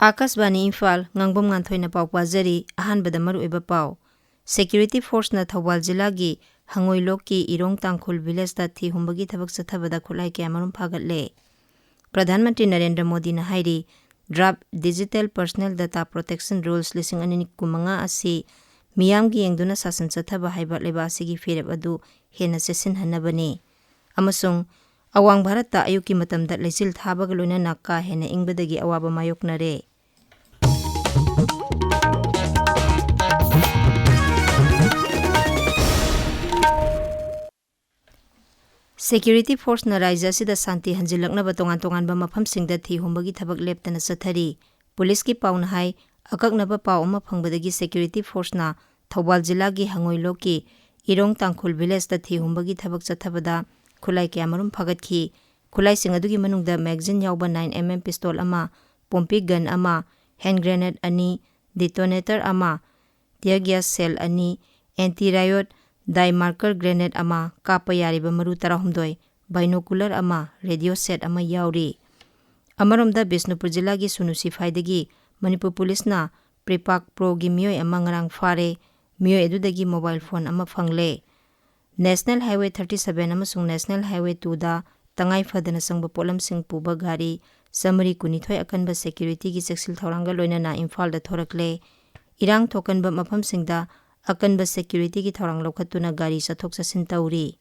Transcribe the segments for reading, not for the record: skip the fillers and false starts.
Akasbani Imphal Ngangbam Nganthoi na pau pazari ahanbada maruiba pau. Security Force na Thawal Jilagi Hangoiloki Irong Tangkhul Village da thi humbagi thabak sathabada khulai kya marum phagatle. Pradhan Mantri Narendra Modi na hairi Draft Digital Personal Data Protection Rules lising anini kumanga asi miyamgi yengduna sasan sathaba haiba leba asigi fereb adu hena sesin hanabani. Amasung Awang Bharata ayuki matamda lesil thabaga loina ka hena ingbadagi awaba mayoknare. Security Force na Raija sida Santi Hanjilaknaba tongan-tonganba mafamsingda thi humbagi thabak leptana sathari. Police ki pauna hai akaknaba pau ama phangbadagi Security Force na Thawal Jilagi Hangoiloki Irong Tangkhul Village da thi humbagi thabak sathabada khulai kya marum phagatki. Khulai sing adugi manungda magazine yauba 9mm pistol ama, pompi gun ama, hand grenade ani, detonator ama, tear gas cell ani, anti-riot die marker grenade ama, kapa yariba maru tarahumdoi, binocular ama, radio set ama yauri. Amaromda Bisnupur Jilagi Sunusi Faidagi, Manipur Police na Prepak Pro gi miyoi ama ngarang fare, miyoi edudagi mobile phone ama phangle. National Highway 37 amasung National Highway 2 da tangai fadana sangba polam sing puba gari samari kunithoi akanba security gi seksil thoranga loinana Imphal da thorakle. Irang thokanba mafam singda akanba security gi thorang lokhatuna gari sathok sasin tauri.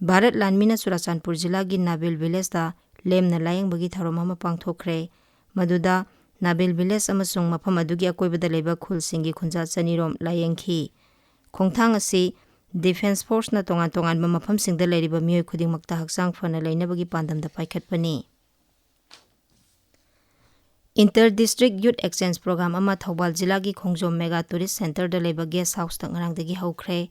Bharat Lanmina Surachandpur Jila gi Nabil Village da lemna layang bagi thorom ama pangthokre. Maduda Nabil Village amasung mafam adugi akoibada leba khul singi khunja chanirom layangki. Khongthang asi Defense Force na tongan-tongan ba mafam singda leiriba miyoi khudingmakta haksang fana leinabagi pandamda paikhatpani. Inter-District Youth Exchange Program ama Thawal Jilagi Khongjom Mega Tourist Center da leiba guest house ta ngarangdagi haukhre.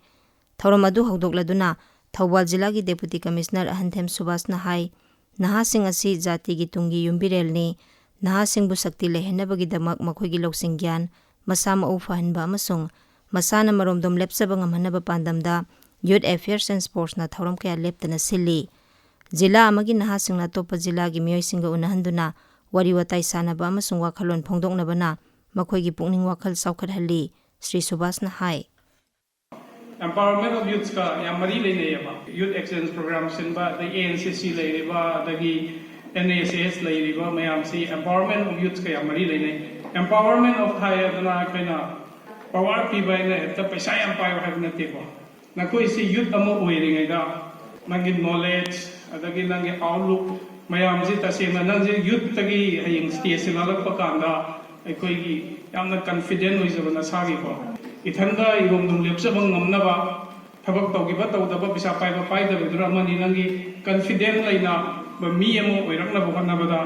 Thorom adu haudokladuna Thawal Jilagi Deputy Commissioner Ahanthem Subhas na hai nahasing asi jati gi tungi yumbirelni nahasingbu sakti lehenabagi damak makhoigi loksing gyan masama u fahanba amasung masana maromdom lepsaba ngamhanaba pandamda Youth Affairs and Sports na thorom kaya leptana sili. Jila amagi nahasingna topa jila gi miyoisinga unahanduna wari watai sanaba amasung wakhalon phongdoknaba na makhoigi pukning wakhal saukhathalli. Sri Subhas na hai. Empowerment of youths ka yamari leine youth exchange program sinba the ANCC leiriba dagi NSS leiriba mayam si empowerment of youths ka yamari leine empowerment of higher dana kaina power people ne ta paisa yam payo have nate ko na koi si youth amo oiringai da nangi knowledge adagi nangi outlook mayam si tasema nang youth tagi haying stage lalak pa kanda koi gi yamna confident hoizabana sagi ko ithanda irom dum lepsabang ngamnaba thabak tawgiba tawdaba bisa paiba paidaba duramani nangi confident laina ba mi amo oirakna bokhanabada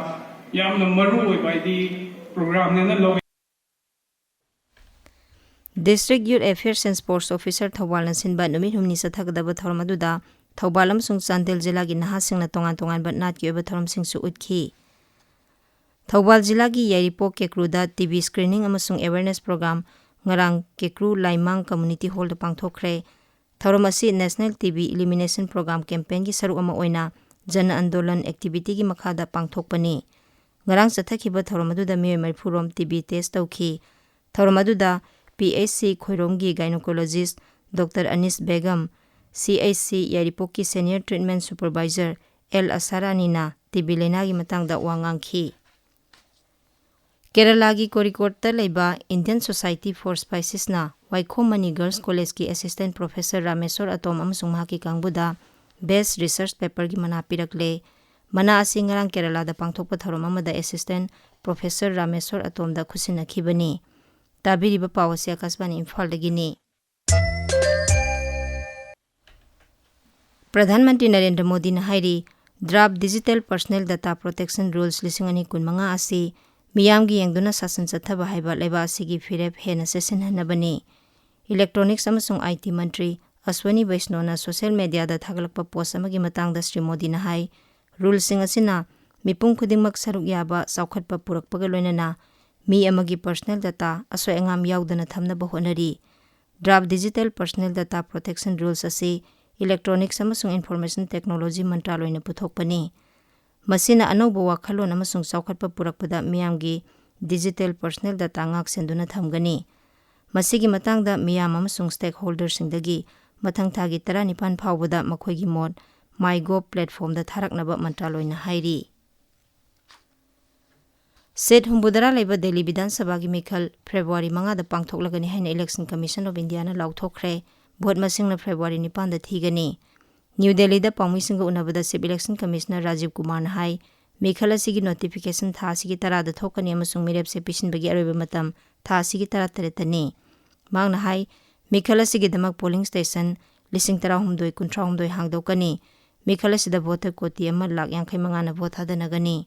yamna maru oibai di program ne na lo. District Youth Affairs and Sports Officer Thawal Nansinba numit humni sathagdaba thormaduda Thawbalam sung Chandel Jilagi nahasingna tongan-tongan bat nat ki oba thorom sing su utki. Thawbal Jilagi Yairipo Kekruda TV screening amasung awareness program ngarang Kekru Laimang Community Hall da pangthokre. Thorom asi National TB Elimination Program campaign gi saru ama oina Jana Andolan activity gi makhada pangthokpani. Ngarang sathakhiba thoromaduda miyoi marfurom TB test tawki. Thoromaduda PHC Khoiromgi gynecologist Dr. Anis Begum, CHC Yaripoki Senior Treatment Supervisor L. Asaranina TB Lenagi matangda wangangki. Keralagi Korikota Leba Indian Society for Spices na Waikhomani Girls College ki Assistant Professor Rameswar Atom amasung mahaki kangbuda Best Research Paper gi manapirakle. Mana asi ngarang Kerala da pangthokpa thorom amada Assistant Professor Rameswar Atom da khusinakhibani. Tabiriba pawasi Akasbani Imphal dagini. Pradhan Mantri Narendra Modi na hairi Draft Digital Personal Data Protection Rules lising ani kun manga asi miyamgi yengduna sasan sathaba haiba leba asigi firep hena sesin hanabani. Electronics amasung IT Mantri Aswani Vaishno na social media da thagalakpa post amagi matangda Sri Modi na hai rule sing asina mipung khudingmak saruk yaba saukhatpa purakpaga loinana mi amagi personal data asoi angam yaudana thamnaba honari. Draft Digital Personal Data Protection Rules asi Electronics amasung Information Technology Mantraloyna puthokpani. Masina anauba wakhalon amasung saukhatpa purakpada miyamgi digital personal data ngak senduna thamgani masigi matangda miyam amasung stakeholders singdagi mathang thagi 19 phawbada makhoigi mod MyGov platform da tharaknaba mantraloina hairi Set Humbudara leba Delhi Vidhan Sabha gi Mikhal February 5 da pangthoklagani haina Election Commission of India na lauthokre vote masingna February 9 da thigani New Delhi da pangmisinga unabada Chief Election Commissioner Rajiv Kumar na hai Mikhal asigi notification tha asigi tara da thokani amasung mirep se pisinbagi aroba matam tha asigi tara taretani mangna hai Mikhal asigi damak polling station lising tara humdoi kuntra humdoi hangdokani Mikhal asida voter koti ama lak yankai mangana vote hadanagani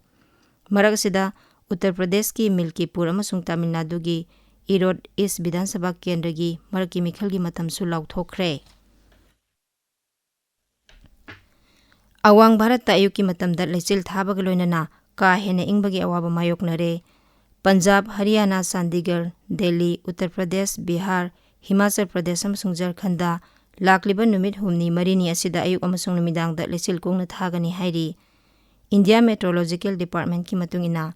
marak asida Uttar Pradesh ki Milkipur amasung Tamil Nadu gi Erode East Vidhan Sabha Kendra gi maraki Mikhal gi matam su lauthokre Awang Bharat ta ayuki matam da lechil thabag loinana ka hena ingbagi awaba mayoknare Punjab Haryana Chandigarh Delhi Uttar Pradesh Bihar Himachal Pradesh amasung Jharkhand da lakliba numit humni marini asida ayuk amasung numidang da lechil kongna thagani hairi India Meteorological Department ki matungina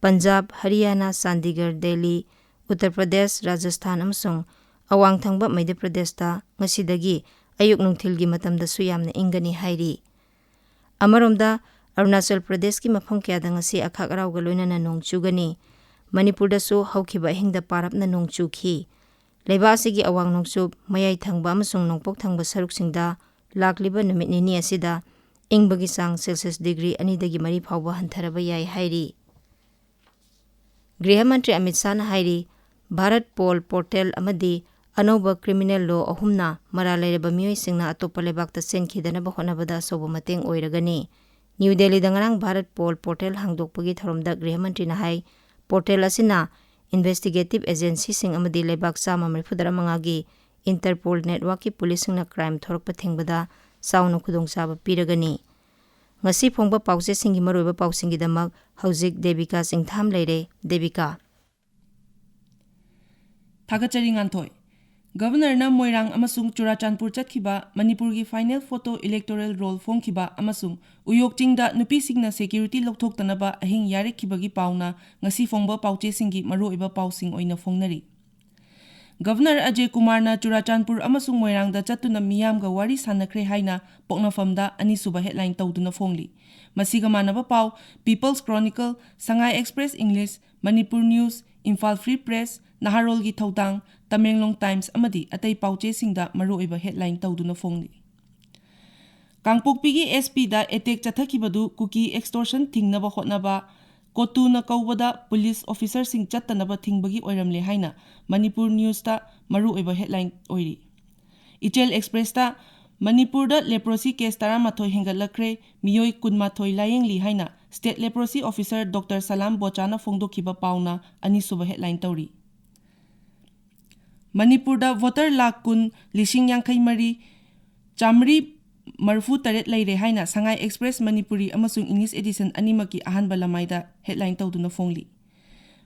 Punjab, Haryana, Chandigarh, Delhi, Uttar Pradesh, Rajasthan amasung awang thangba Madhya Pradesh ta ngasidagi ayuk nungthilgi matamda su yamna ingani hairi. Amaromda Arunachal Pradesh ki mafam kyada ngasi akhak rawga loinana nong chugani. Manipur da su hawkiba hingda parapna nong chukhi. Leiba asigi awang nongchub mayai thangba amasung nongpok thangba saruksingda lakliba numit nini asida ingbagi sang Celsius degree anidagi mari phawba hantharaba yai hairi. Griha Mantri Amit Shah na hairi Bharat Poll Portal amadi anauba criminal law ahumna maralairaba miyoi singna atopa lebakta senkhidana honabada sobo mateng oiragani New Delhi da ngarang Bharat Poll Portal hangdokpagi tharomda Griha Mantri na hai portal asina investigative agency sing amadi lebak sama marfudara mangagi Interpol network ki police singna crime thorakpa thengbada sauna khudongchaba piragani ngasi phongba pause singi maroiba pausingi damak hauzik Devika Chingtham leire Devika Thagachari Nganthoi Governor na Moirang amasung Churachandpur chatkiba Manipur gi final photo electoral roll phongkiba amasung uyok chingda nupi singna security lokthoktanaba ahing yarekhibagi pauna ngasi phongba pauche singi maroiba pausing oina phongnari Governor Ajay Kumar na Churachandpur amasung Moirang da chatuna miyam ga wari sanakre haina poknafamda anisuba headline tawduna phongli masiga manaba pau People's Chronicle Sangai Express English Manipur News Imphal Free Press Naharol gi Thautang Tamenglong Times amadi atai pauche singda maroiba headline tawduna phongli Kangpokpi gi SP da attack chathakibadu cookie extortion thingnaba hotnaba Kotu na kaubada police officer sing chattanaba thingbagi oiramle haina Manipur News ta maruoiba headline oiri Ichel Express ta Manipur da leprosy case 13 hengatlakre miyoi 12 layengli haina state leprosy officer Dr Salam Bochana phongdokhiba pauna anisuba headline tawri Manipur da voter lakh kun lishing yangkai mari chamri Marfu taret laire haina Sangai Express Manipuri amasung English edition animaki ahanba lamaida headline tawduna phongli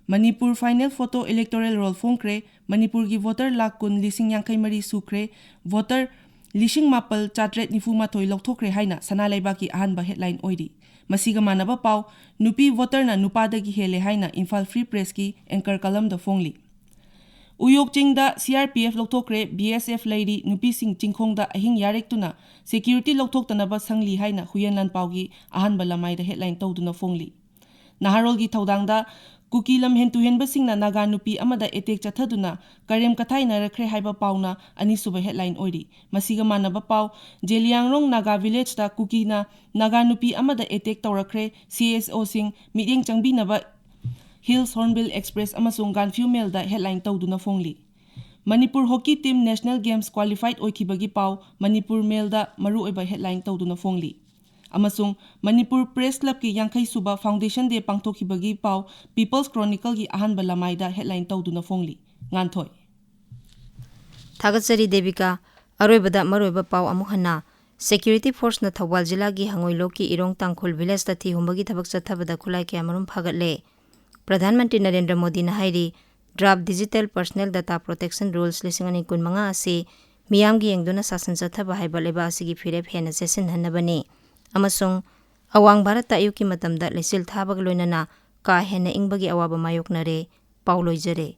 Manipur final photo electoral roll phongkre Manipur gi voter lakh kun lishing yangkai mari sukre voter lishing mapal chatret nifu mathoi lokthokre haina sana laibaki ahanba headline oiri masiga manaba pau nupi voter na nupadagi hele haina Imphal Free Press ki anchor column da phongli Uyok chingda CRPF lokthokre BSF lairi nupi sing chingkhongda ahing yarektuna security lokthoktanaba sangli haina huyanlan paugi ahanba lamaida headline tawduna phongli Naharol gi thaudangda kukilam hentu henba singna naga nupi amada attack chathaduna karem kathai narakre haiba pauna anisuba headline oiri masiga manaba pau Jeliangrong Naga village ta kukina naga nupi amada attack tawrakre CSO sing meeting changbinaba Hills Hornbill Express amasung Ganfew Mail da headline tawduna phongli Manipur hockey team national games qualified oikhibagi pau Manipur Mail da maruoiba headline tawduna phongli amasung Manipur Press Club ki yangkai suba foundation day pangthokhibagi pau People's Chronicle gi ahanba lamaida headline tawduna phongli Nganthoi Thagachari Devika aroibada maroiba pau amuhana security force na Thawal jila gi hangoilo ki Irong Tangkhul village ta thi humbagi thabak chathabada khulai ke amarum phagatle Pradhan Mantri Narendra Modi na hairi draft digital personal data protection rules lisingani kunmanga ase miyam gi yengduna sasan chathaba haiba leba asigi firep hena sesin hanabani amasung awang Bharat ta ayuki matamda lesil thabag loinana ka henna ingbagi awaba mayoknare. Paw loijare.